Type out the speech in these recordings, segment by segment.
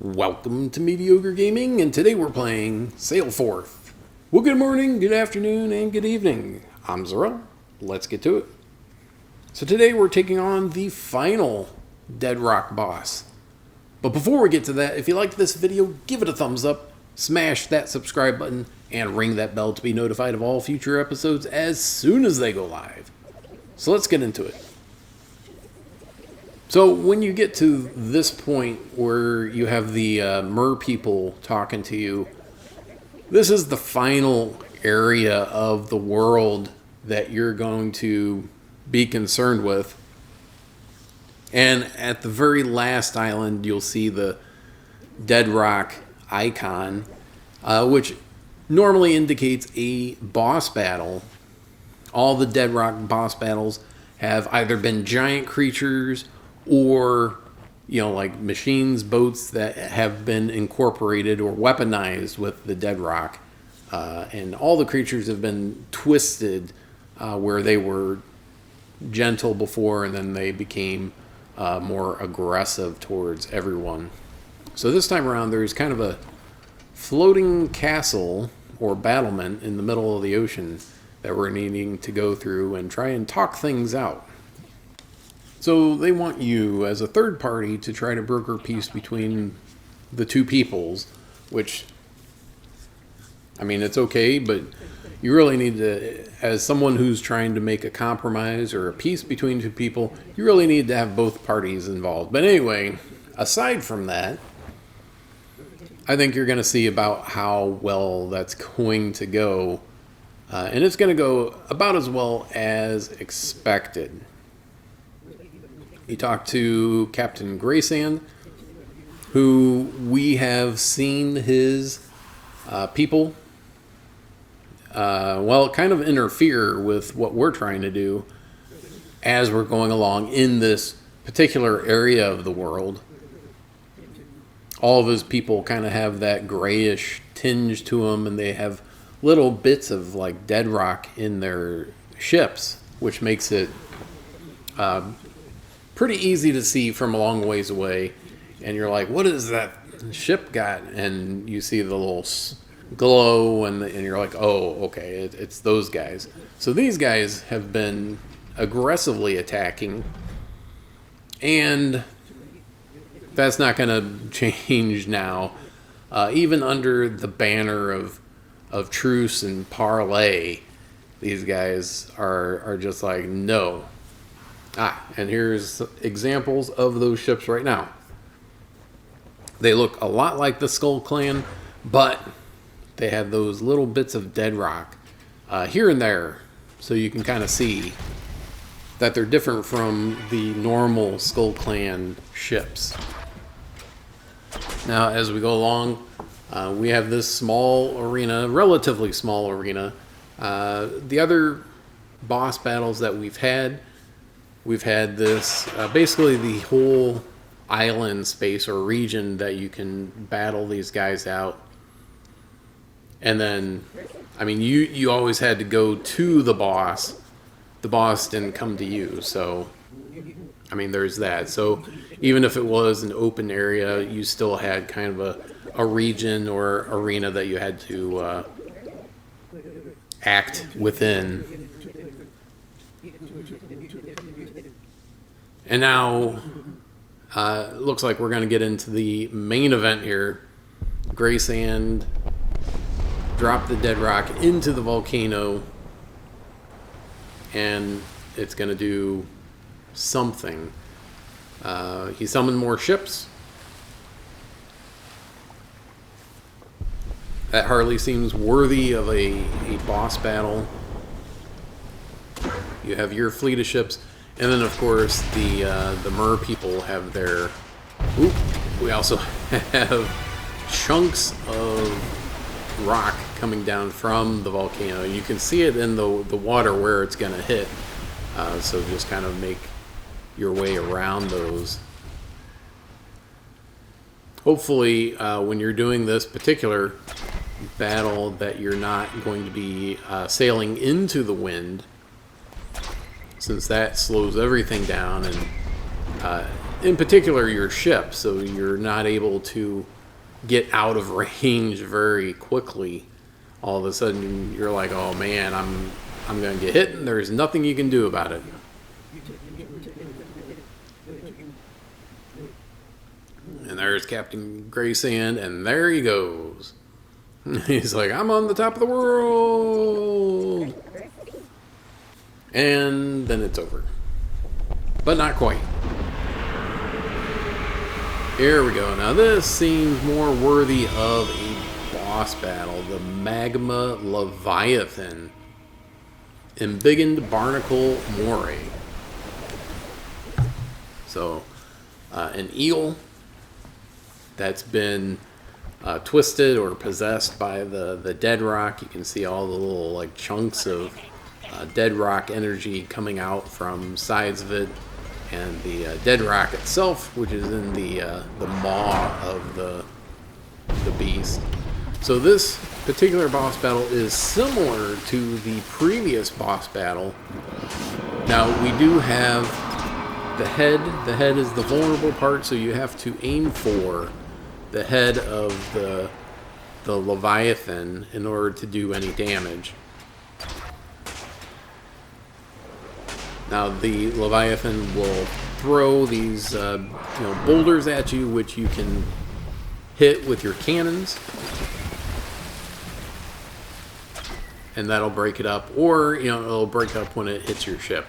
Welcome to Mediocre Gaming, and today we're playing Sail Forth. Well, good morning, good afternoon, and good evening. I'm Zarel. Let's get to it. So today we're taking on the final Deadrock boss. But before we get to that, if you liked this video, give it a thumbs up, smash that subscribe button, and ring that bell to be notified of all future episodes as soon as they go live. So let's get into it. So when you get to this point where you have the mer people talking to you, this is the final area of the world that you're going to be concerned with. And at the very last island, you'll see the Deadrock icon, which normally indicates a boss battle. All the Deadrock boss battles have either been giant creatures or, like machines, boats that have been incorporated or weaponized with the Deadrock. And all the creatures have been twisted where they were gentle before and then they became more aggressive towards everyone. So this time around there's kind of a floating castle or battlement in the middle of the ocean that we're needing to go through and try and talk things out. So they want you as a third party to try to broker peace between the two peoples, which, I mean, it's okay, but you really need to, as someone who's trying to make a compromise or a peace between two people, you really need to have both parties involved. But anyway, aside from that, I think you're going to see about how well that's going to go. And it's going to go about as well as expected. You talk to Captain Graysand, who we have seen his people, kind of interfere with what we're trying to do as we're going along in this particular area of the world. All of his people kind of have that grayish tinge to them, and they have little bits of like Deadrock in their ships, which makes it pretty easy to see from a long ways away. And you're like, what is that ship got? And you see the little glow, and you're like, oh, okay, it's those guys. So these guys have been aggressively attacking, and that's not going to change now. Even under the banner of truce and parley, these guys are just like, no. And here's examples of those ships right now. They look a lot like the Skull Clan, but they have those little bits of Deadrock here and there, so you can kind of see that they're different from the normal Skull Clan ships. Now, as we go along, we have this small arena, relatively small arena. The other boss battles that we've had this, basically the whole island space or region that you can battle these guys out. And then, I mean, you always had to go to the boss. The boss didn't come to you, so, I mean, there's that. So even if it was an open area, you still had kind of a region or arena that you had to act within. And now, looks like we're going to get into the main event here. Graysand dropped the Deadrock into the volcano, and it's going to do something. He summoned more ships. That hardly seems worthy of a boss battle. You have your fleet of ships. And then, of course, the mer people have their... Oop, we also have chunks of rock coming down from the volcano. You can see it in the water where it's going to hit. So just kind of make your way around those. Hopefully, when you're doing this particular battle, that you're not going to be sailing into the wind, since that slows everything down and in particular your ship, so you're not able to get out of range very quickly. All of a sudden you're like, oh man, I'm gonna get hit, and there's nothing you can do about it. And there's Captain Graysand, and there he goes. He's like, I'm on the top of the world. And then it's over. But not quite. Here we go. Now this seems more worthy of a boss battle. The Magma Leviathan. Embiggened Barnacle Moray. So, an eel that's been twisted or possessed by the Deadrock. You can see all the little like chunks of Deadrock energy coming out from sides of it, and the Deadrock itself, which is in the maw of the beast. So this particular boss battle is similar to the previous boss battle. Now we do have the head. The head is the vulnerable part, so you have to aim for the head of the Leviathan in order to do any damage. Now the Leviathan will throw these boulders at you, which you can hit with your cannons, and that'll break it up, or it'll break up when it hits your ship.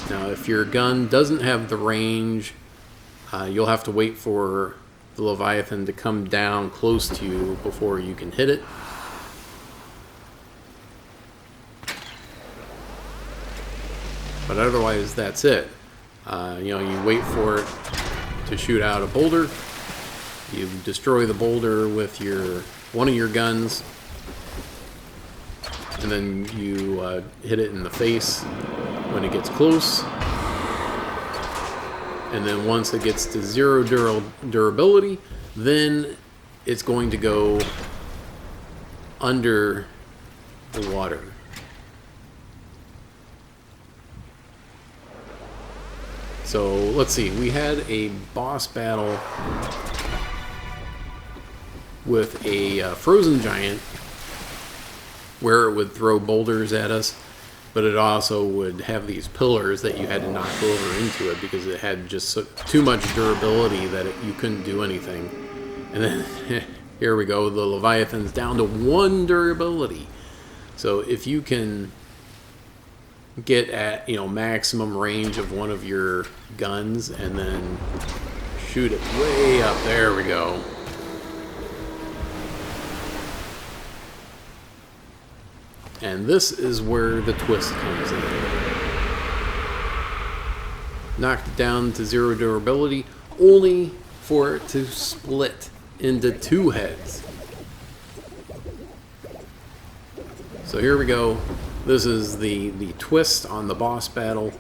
Now, if your gun doesn't have the range, you'll have to wait for the Leviathan to come down close to you before you can hit it. But otherwise, that's it. You wait for it to shoot out a boulder. You destroy the boulder with one of your guns, and then you hit it in the face when it gets close. And then once it gets to 0 durability, then it's going to go under the water. So let's see, we had a boss battle with a frozen giant where it would throw boulders at us, but it also would have these pillars that you had to knock over into it because it had just too much durability that you couldn't do anything. And then here we go, the Leviathan's down to 1 durability. So if you can get at maximum range of one of your guns and then shoot it way up, there we go. And this is where the twist comes in. Knocked it down to 0 durability, only for it to split into 2 heads. So here we go. This is the twist on the boss battle,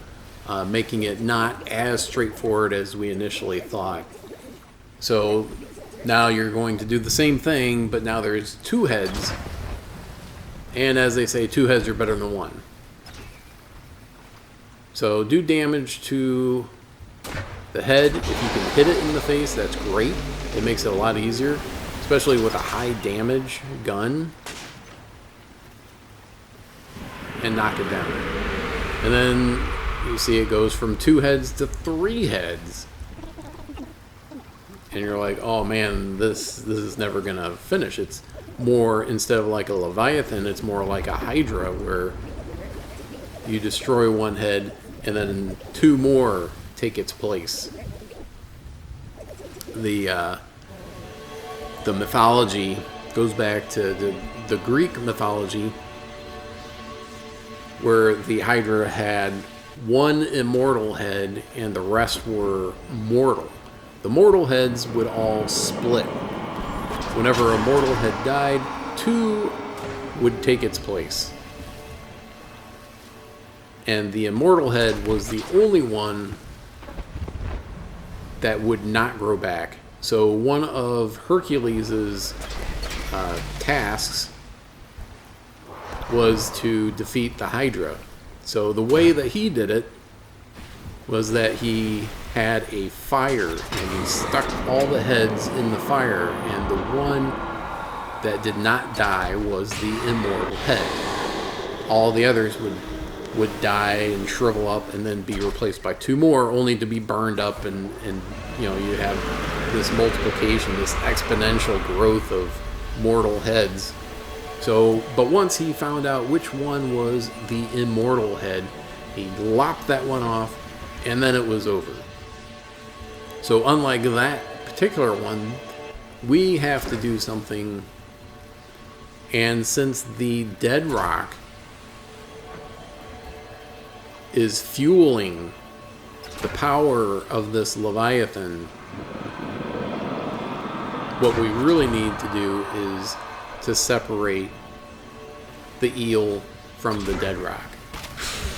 making it not as straightforward as we initially thought. So now you're going to do the same thing, but now there's 2 heads. And as they say, 2 heads are better than 1. So do damage to the head. If you can hit it in the face, that's great. It makes it a lot easier, especially with a high damage gun. And knock it down. And then you see it goes from 2 heads to 3 heads. And you're like, oh man, this is never gonna finish. It's more, instead of like a Leviathan, it's more like a Hydra, where you destroy 1 head and then 2 more take its place. The mythology goes back to the Greek mythology, where the Hydra had 1 immortal head and the rest were mortal. The mortal heads would all split. Whenever a mortal head died, 2 would take its place. And the immortal head was the only one that would not grow back. So one of Hercules' tasks was to defeat the Hydra. So the way that he did it was that he had a fire and he stuck all the heads in the fire, and the one that did not die was the immortal head. All the others would die and shrivel up and then be replaced by two more, only to be burned up, and you know, you have this multiplication, this exponential growth of mortal heads. So, but once he found out which one was the immortal head, he lopped that one off, and then it was over. So unlike that particular one, we have to do something, and since the Deadrock is fueling the power of this Leviathan, what we really need to do is to separate the eel from the Deadrock.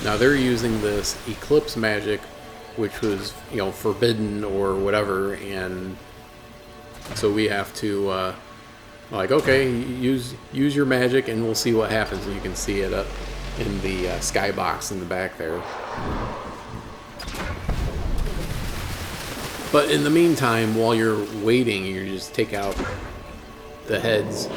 Now they're using this eclipse magic, which was, you know, forbidden or whatever, and so we have to like, okay, use your magic and we'll see what happens. And you can see it up in the skybox in the back there. But in the meantime, while you're waiting, you just take out the heads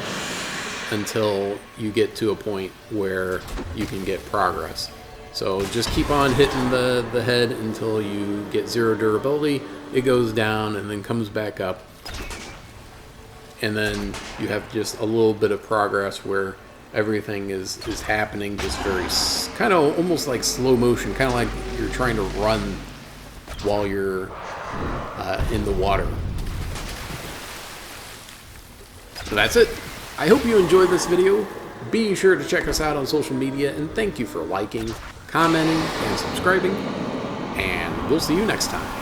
until you get to a point where you can get progress. So just keep on hitting the head until you get 0 durability. It goes down and then comes back up. And then you have just a little bit of progress where everything is happening just very kind of almost like slow motion, kind of like you're trying to run while you're in the water. So that's it. I hope you enjoyed this video. Be sure to check us out on social media, and thank you for liking, commenting, and subscribing, and we'll see you next time.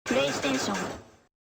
プレイステーション